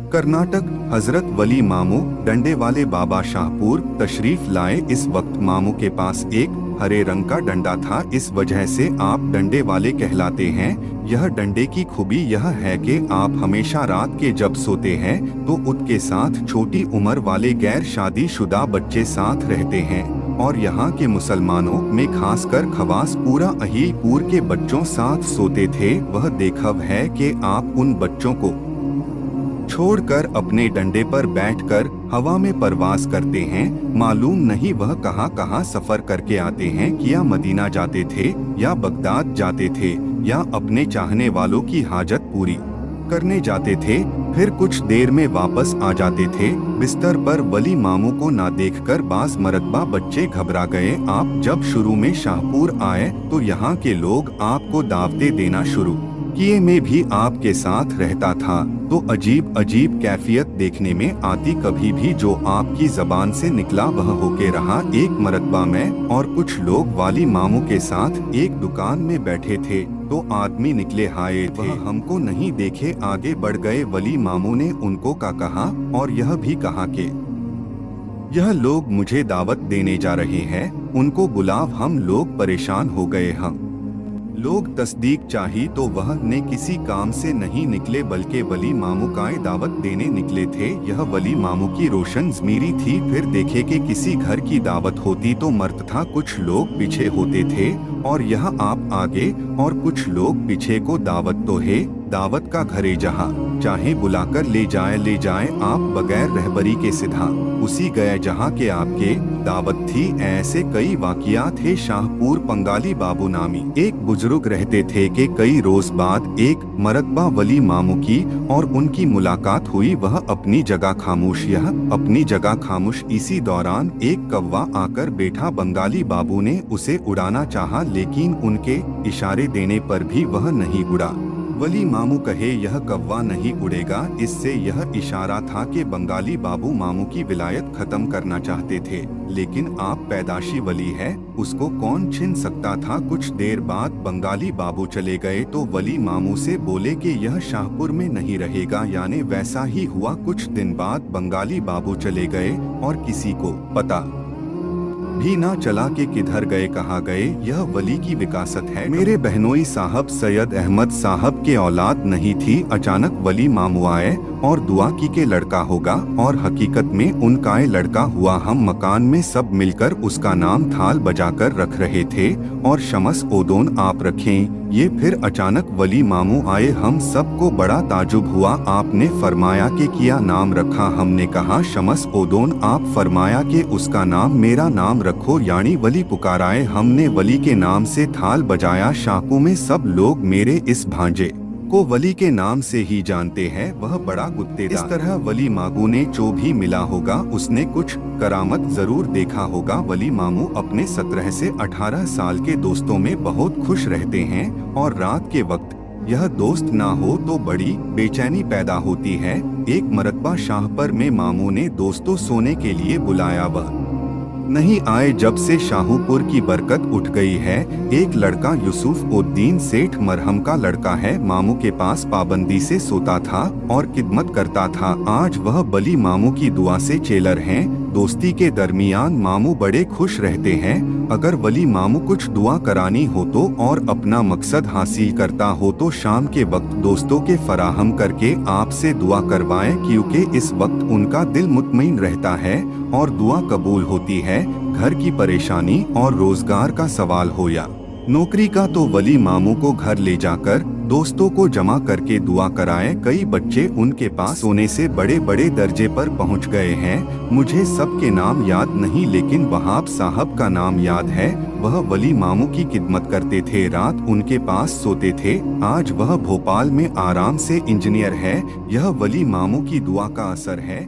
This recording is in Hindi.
कर्नाटक। हजरत वली मामू डंडे वाले बाबा शाहपुर तशरीफ लाए। इस वक्त मामू के पास एक हरे रंग का डंडा था, इस वजह से आप डंडे वाले कहलाते हैं। यह डंडे की खूबी यह है कि आप हमेशा रात के जब सोते हैं तो उसके साथ छोटी उम्र वाले गैर शादीशुदा बच्चे साथ रहते हैं। और यहाँ के मुसलमानों में खासकर खवास पूरा अहीलपुर के बच्चों साथ सोते थे। वह देखव है कि आप उन बच्चों को छोड़कर अपने डंडे पर बैठकर हवा में परवास करते हैं। मालूम नहीं वह कहाँ कहाँ सफर करके आते हैं, या मदीना जाते थे या बगदाद जाते थे या अपने चाहने वालों की हाजत पूरी करने जाते थे, फिर कुछ देर में वापस आ जाते थे। बिस्तर पर वली मामू को ना देखकर बास मरतबा बच्चे घबरा गए। आप जब शुरू में शाहपुर आए तो यहाँ के लोग आपको दावतें देना शुरू किए। मैं भी आपके साथ रहता था तो अजीब अजीब कैफियत देखने में आती। कभी भी जो आपकी जबान से निकला वह होके रहा। एक मरतबा मैं और कुछ लोग वाली मामू के साथ एक दुकान में बैठे थे तो आदमी निकले आए थे, हमको नहीं देखे आगे बढ़ गए। वली मामू ने उनको का कहा और यह भी कहा कि यह लोग मुझे दावत देने जा रहे हैं, उनको बुलाव। हम लोग परेशान हो गए। हम लोग तस्दीक चाही तो वह ने किसी काम से नहीं निकले बल्कि वली मामू का दावत देने निकले थे। यह वली मामू की रोशन ज़मीरी थी। फिर देखे कि किसी घर की दावत होती तो मर्द था, कुछ लोग पीछे होते थे और यह आप आगे और कुछ लोग पीछे को दावत तो है। दावत का घरे जहाँ चाहे बुलाकर ले जाए आप बगैर रहबरी के सीधा उसी गए जहाँ के आपके दावत थी। ऐसे कई वाकियात थे। शाहपुर पंगाली बाबू नामी एक बुजुर्ग रहते थे कि कई रोज बाद एक मरतबा वली मामू की और उनकी मुलाकात हुई। वह अपनी जगह खामोश, यह अपनी जगह खामोश। इसी दौरान एक कौवा आकर बैठा। बंगाली बाबू ने उसे उड़ाना चाहा लेकिन उनके इशारे देने पर भी वह नहीं उड़ा। वली मामू कहे यह कौवा नहीं उड़ेगा। इससे यह इशारा था कि बंगाली बाबू मामू की विलायत खत्म करना चाहते थे। लेकिन आप पैदाशी वली है, उसको कौन छीन सकता था। कुछ देर बाद बंगाली बाबू चले गए तो वली मामू से बोले कि यह शाहपुर में नहीं रहेगा। यानी वैसा ही हुआ। कुछ दिन बाद बंगाली बाबू चले गए और किसी को पता भी ना चला कि किधर गए कहाँ गए। यह वली की विकासत है। मेरे बहनोई साहब सैयद अहमद साहब के औलाद नहीं थी। अचानक वली मामू आए और दुआ की के लड़का होगा और हकीकत में उनका लड़का हुआ। हम मकान में सब मिलकर उसका नाम थाल बजाकर रख रहे थे और शमस ओदोन आप रखें। ये फिर अचानक वली मामू आए। हम सबको बड़ा ताजुब हुआ। आपने फरमाया कि क्या नाम रखा। हमने कहा शमस ओदोन। आप फरमाया कि उसका नाम मेरा नाम रखो, यानी वली पुकाराए। हमने वली के नाम से थाल बजाया। शाहपुर में सब लोग मेरे इस भांजे को वली के नाम से ही जानते हैं। वह बड़ा गुत्तेदार। इस तरह वली मामू ने जो भी मिला होगा उसने कुछ करामत जरूर देखा होगा। वली मामू अपने 17 से 18 साल के दोस्तों में बहुत खुश रहते हैं और रात के वक्त यह दोस्त ना हो तो बड़ी बेचैनी पैदा होती है। एक मरतबा शाहपुर में मामू ने दोस्तों सोने के लिए बुलाया, वह नहीं आए। जब से शाहपुर की बरकत उठ गई है। एक लड़का यूसुफ उद्दीन सेठ मरहम का लड़का है। मामू के पास पाबंदी से सोता था और खिदमत करता था। आज वह वली मामू की दुआ से चेलर हैं। दोस्ती के दरमियान मामू बड़े खुश रहते हैं। अगर वली मामू कुछ दुआ करानी हो तो और अपना मकसद हासिल करता हो तो शाम के वक्त दोस्तों के फराहम करके आपसे दुआ करवाएं, क्योंकि इस वक्त उनका दिल मुतमईन रहता है और दुआ कबूल होती है। घर की परेशानी और रोजगार का सवाल हो या नौकरी का तो वली मामू को घर ले जाकर दोस्तों को जमा करके दुआ कराएं। कई बच्चे उनके पास सोने से बड़े बड़े दर्जे पर पहुंच गए हैं। मुझे सबके नाम याद नहीं लेकिन वहाब साहब का नाम याद है। वह वली मामू की खिदमत करते थे, रात उनके पास सोते थे। आज वह भोपाल में आराम से इंजीनियर है। यह वली मामू की दुआ का असर है।